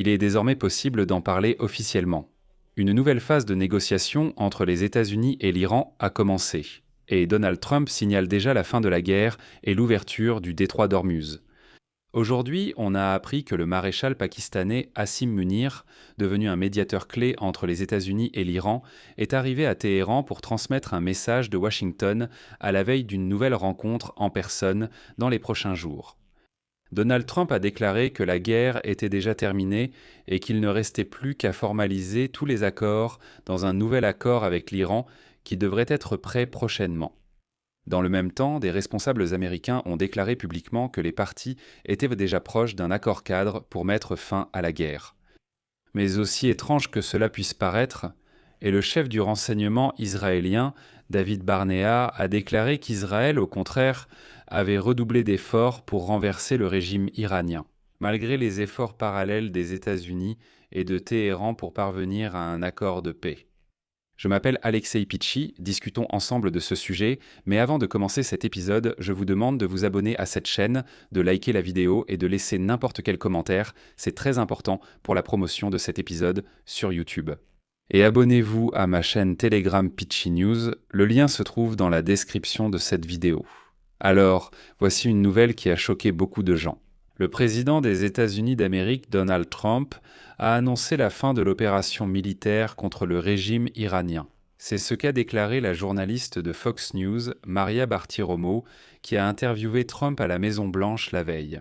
il est désormais possible d'en parler officiellement. Une nouvelle phase de négociation entre les États-Unis et l'Iran a commencé, et Donald Trump signale déjà la fin de la guerre et l'ouverture du détroit d'Ormuz. Aujourd'hui, on a appris que le maréchal pakistanais Asim Munir, devenu un médiateur clé entre les États-Unis et l'Iran, est arrivé à Téhéran pour transmettre un message de Washington à la veille d'une nouvelle rencontre en personne dans les prochains jours. Donald Trump a déclaré que la guerre était déjà terminée et qu'il ne restait plus qu'à formaliser tous les accords dans un nouvel accord avec l'Iran qui devrait être prêt prochainement. Dans le même temps, des responsables américains ont déclaré publiquement que les parties étaient déjà proches d'un accord cadre pour mettre fin à la guerre. Mais aussi étrange que cela puisse paraître, et le chef du renseignement israélien, David Barnea, a déclaré qu'Israël, au contraire, avait redoublé d'efforts pour renverser le régime iranien, malgré les efforts parallèles des États-Unis et de Téhéran pour parvenir à un accord de paix. Je m'appelle Alexei Pitchi, discutons ensemble de ce sujet, mais avant de commencer cet épisode, je vous demande de vous abonner à cette chaîne, de liker la vidéo et de laisser n'importe quel commentaire, c'est très important pour la promotion de cet épisode sur YouTube. Et abonnez-vous à ma chaîne Telegram Pitchi News, le lien se trouve dans la description de cette vidéo. Alors, voici une nouvelle qui a choqué beaucoup de gens. Le président des États-Unis d'Amérique, Donald Trump, a annoncé la fin de l'opération militaire contre le régime iranien. C'est ce qu'a déclaré la journaliste de Fox News, Maria Bartiromo, qui a interviewé Trump à la Maison-Blanche la veille.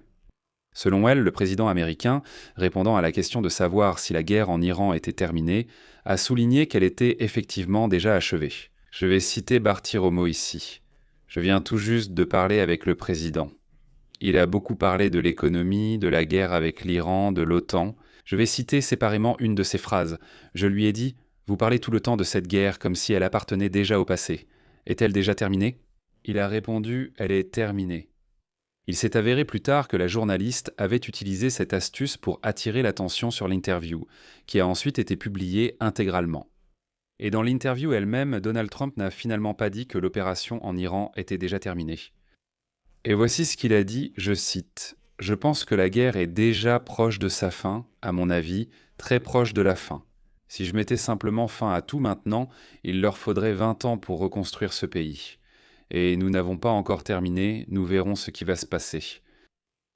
Selon elle, le président américain, répondant à la question de savoir si la guerre en Iran était terminée, a souligné qu'elle était effectivement déjà achevée. Je vais citer Bartiromo ici. « Je viens tout juste de parler avec le président. Il a beaucoup parlé de l'économie, de la guerre avec l'Iran, de l'OTAN. Je vais citer séparément une de ses phrases. Je lui ai dit « Vous parlez tout le temps de cette guerre comme si elle appartenait déjà au passé. Est-elle déjà terminée ?» Il a répondu « Elle est terminée. » Il s'est avéré plus tard que la journaliste avait utilisé cette astuce pour attirer l'attention sur l'interview, qui a ensuite été publiée intégralement. Et dans l'interview elle-même, Donald Trump n'a finalement pas dit que l'opération en Iran était déjà terminée. Et voici ce qu'il a dit, je cite « Je pense que la guerre est déjà proche de sa fin, à mon avis, très proche de la fin. Si je mettais simplement fin à tout maintenant, il leur faudrait 20 ans pour reconstruire ce pays. Et nous n'avons pas encore terminé, nous verrons ce qui va se passer. »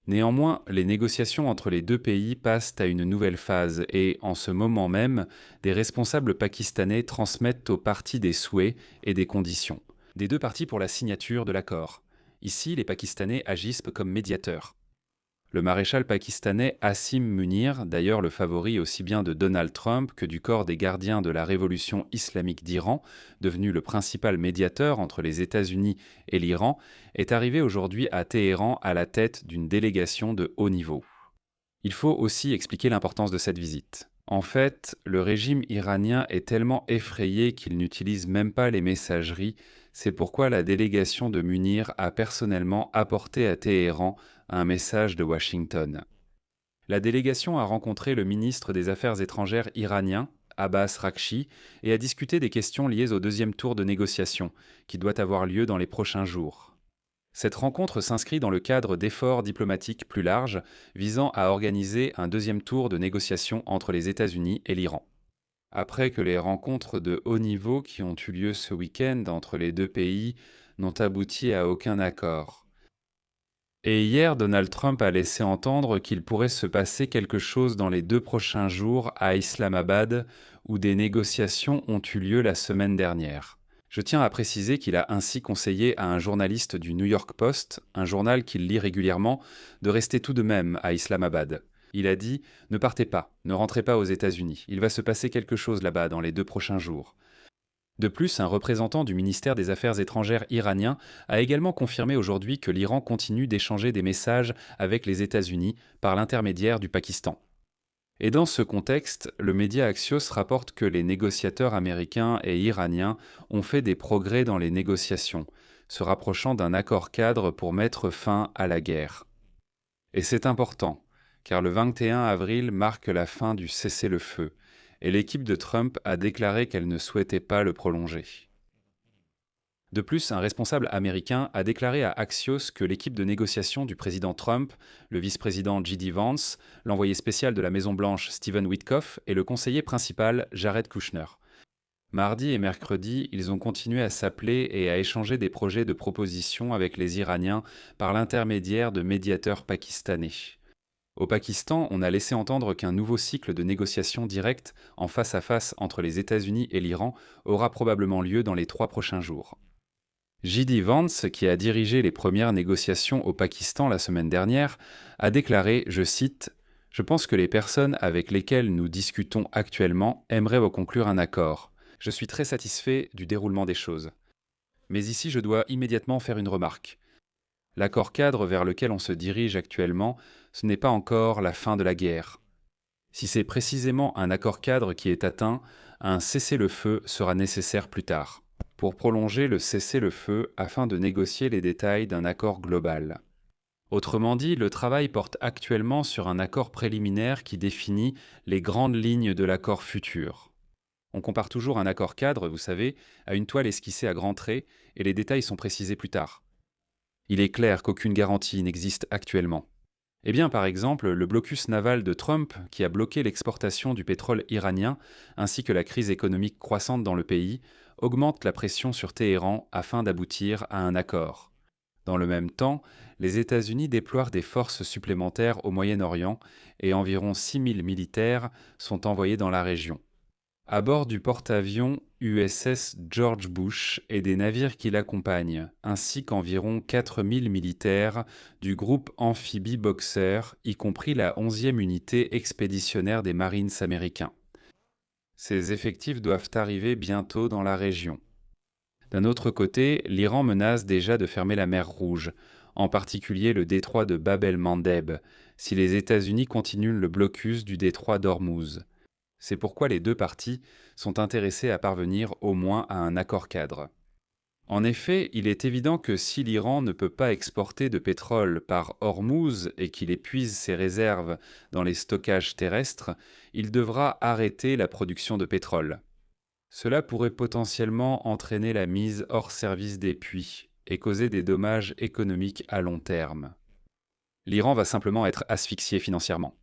Néanmoins, les négociations entre les deux pays passent à une nouvelle phase et, en ce moment même, des responsables pakistanais transmettent aux parties des souhaits et des conditions, des deux parties pour la signature de l'accord. Ici, les Pakistanais agissent comme médiateurs. Le maréchal pakistanais Asim Munir, d'ailleurs le favori aussi bien de Donald Trump que du corps des gardiens de la révolution islamique d'Iran, devenu le principal médiateur entre les États-Unis et l'Iran, est arrivé aujourd'hui à Téhéran à la tête d'une délégation de haut niveau. Il faut aussi expliquer l'importance de cette visite. En fait, le régime iranien est tellement effrayé qu'il n'utilise même pas les messageries, c'est pourquoi la délégation de Munir a personnellement apporté à Téhéran un message de Washington. La délégation a rencontré le ministre des Affaires étrangères iranien, Abbas Rakchi, et a discuté des questions liées au deuxième tour de négociation, qui doit avoir lieu dans les prochains jours. Cette rencontre s'inscrit dans le cadre d'efforts diplomatiques plus larges visant à organiser un deuxième tour de négociation entre les États-Unis et l'Iran. Après que les rencontres de haut niveau qui ont eu lieu ce week-end entre les deux pays n'ont abouti à aucun accord. Et hier, Donald Trump a laissé entendre qu'il pourrait se passer quelque chose dans les 2 prochains jours à Islamabad, où des négociations ont eu lieu la semaine dernière. Je tiens à préciser qu'il a ainsi conseillé à un journaliste du New York Post, un journal qu'il lit régulièrement, de rester tout de même à Islamabad. Il a dit « Ne partez pas, ne rentrez pas aux États-Unis, il va se passer quelque chose là-bas dans les 2 prochains jours ». De plus, un représentant du ministère des Affaires étrangères iranien a également confirmé aujourd'hui que l'Iran continue d'échanger des messages avec les États-Unis par l'intermédiaire du Pakistan. Et dans ce contexte, le média Axios rapporte que les négociateurs américains et iraniens ont fait des progrès dans les négociations, se rapprochant d'un accord cadre pour mettre fin à la guerre. Et c'est important, car le 21 avril marque la fin du cessez-le-feu, et l'équipe de Trump a déclaré qu'elle ne souhaitait pas le prolonger. De plus, un responsable américain a déclaré à Axios que l'équipe de négociation du président Trump, le vice-président J.D. Vance, l'envoyé spécial de la Maison-Blanche Stephen Witkoff et le conseiller principal Jared Kushner. Mardi et mercredi, ils ont continué à s'appeler et à échanger des projets de propositions avec les Iraniens par l'intermédiaire de médiateurs pakistanais. Au Pakistan, on a laissé entendre qu'un nouveau cycle de négociations directes en face à face entre les États-Unis et l'Iran aura probablement lieu dans les 3 prochains jours. J.D. Vance, qui a dirigé les premières négociations au Pakistan la semaine dernière, a déclaré, je cite, « Je pense que les personnes avec lesquelles nous discutons actuellement aimeraient conclure un accord. Je suis très satisfait du déroulement des choses. Mais ici, je dois immédiatement faire une remarque. L'accord cadre vers lequel on se dirige actuellement, ce n'est pas encore la fin de la guerre. Si c'est précisément un accord cadre qui est atteint, un cessez-le-feu sera nécessaire plus tard, pour prolonger le cessez-le-feu afin de négocier les détails d'un accord global. Autrement dit, le travail porte actuellement sur un accord préliminaire qui définit les grandes lignes de l'accord futur. On compare toujours un accord cadre, vous savez, à une toile esquissée à grands traits et les détails sont précisés plus tard. Il est clair qu'aucune garantie n'existe actuellement. Eh bien, par exemple, le blocus naval de Trump, qui a bloqué l'exportation du pétrole iranien, ainsi que la crise économique croissante dans le pays, augmente la pression sur Téhéran afin d'aboutir à un accord. Dans le même temps, les États-Unis déploient des forces supplémentaires au Moyen-Orient et environ 6000 militaires sont envoyés dans la région. À bord du porte-avions USS George Bush et des navires qui l'accompagnent, ainsi qu'environ 4000 militaires du groupe amphibie Boxer, y compris la 11e unité expéditionnaire des Marines américains. Ces effectifs doivent arriver bientôt dans la région. D'un autre côté, l'Iran menace déjà de fermer la mer Rouge, en particulier le détroit de Bab el-Mandeb, si les États-Unis continuent le blocus du détroit d'Ormuz. C'est pourquoi les deux parties sont intéressées à parvenir au moins à un accord cadre. En effet, il est évident que si l'Iran ne peut pas exporter de pétrole par Ormuz et qu'il épuise ses réserves dans les stockages terrestres, il devra arrêter la production de pétrole. Cela pourrait potentiellement entraîner la mise hors service des puits et causer des dommages économiques à long terme. L'Iran va simplement être asphyxié financièrement.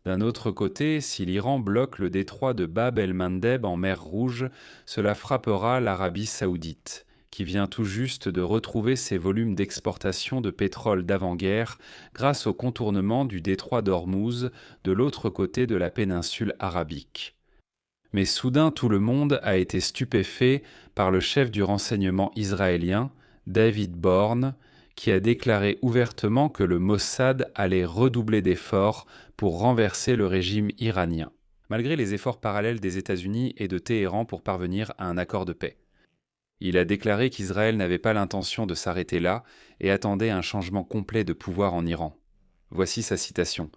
D'un autre côté, si l'Iran bloque le détroit de Bab el-Mandeb en mer Rouge, cela frappera l'Arabie saoudite, qui vient tout juste de retrouver ses volumes d'exportation de pétrole d'avant-guerre grâce au contournement du détroit d'Ormuz de l'autre côté de la péninsule arabique. Mais soudain tout le monde a été stupéfait par le chef du renseignement israélien, David Bourne, qui a déclaré ouvertement que le Mossad allait redoubler d'efforts pour renverser le régime iranien, malgré les efforts parallèles des États-Unis et de Téhéran pour parvenir à un accord de paix. Il a déclaré qu'Israël n'avait pas l'intention de s'arrêter là et attendait un changement complet de pouvoir en Iran. Voici sa citation.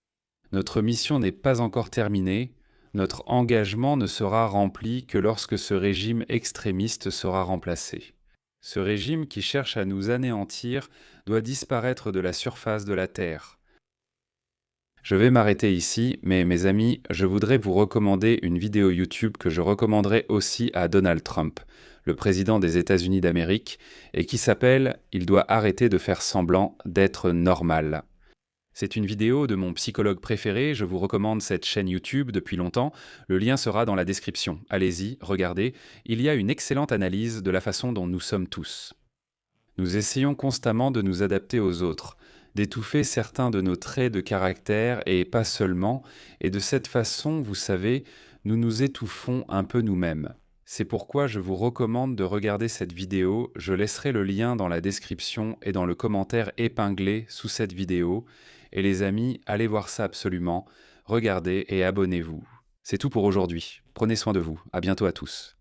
« Notre mission n'est pas encore terminée, notre engagement ne sera rempli que lorsque ce régime extrémiste sera remplacé. Ce régime qui cherche à nous anéantir doit disparaître de la surface de la Terre. » Je vais m'arrêter ici, mais mes amis, je voudrais vous recommander une vidéo YouTube que je recommanderai aussi à Donald Trump, le président des États-Unis d'Amérique, et qui s'appelle « Il doit arrêter de faire semblant d'être normal ». C'est une vidéo de mon psychologue préféré, je vous recommande cette chaîne YouTube depuis longtemps, le lien sera dans la description. Allez-y, regardez, il y a une excellente analyse de la façon dont nous sommes tous. Nous essayons constamment de nous adapter aux autres, d'étouffer certains de nos traits de caractère et pas seulement, et de cette façon, vous savez, nous nous étouffons un peu nous-mêmes. C'est pourquoi je vous recommande de regarder cette vidéo, je laisserai le lien dans la description et dans le commentaire épinglé sous cette vidéo, et les amis, allez voir ça absolument, regardez et abonnez-vous. C'est tout pour aujourd'hui, prenez soin de vous, à bientôt à tous.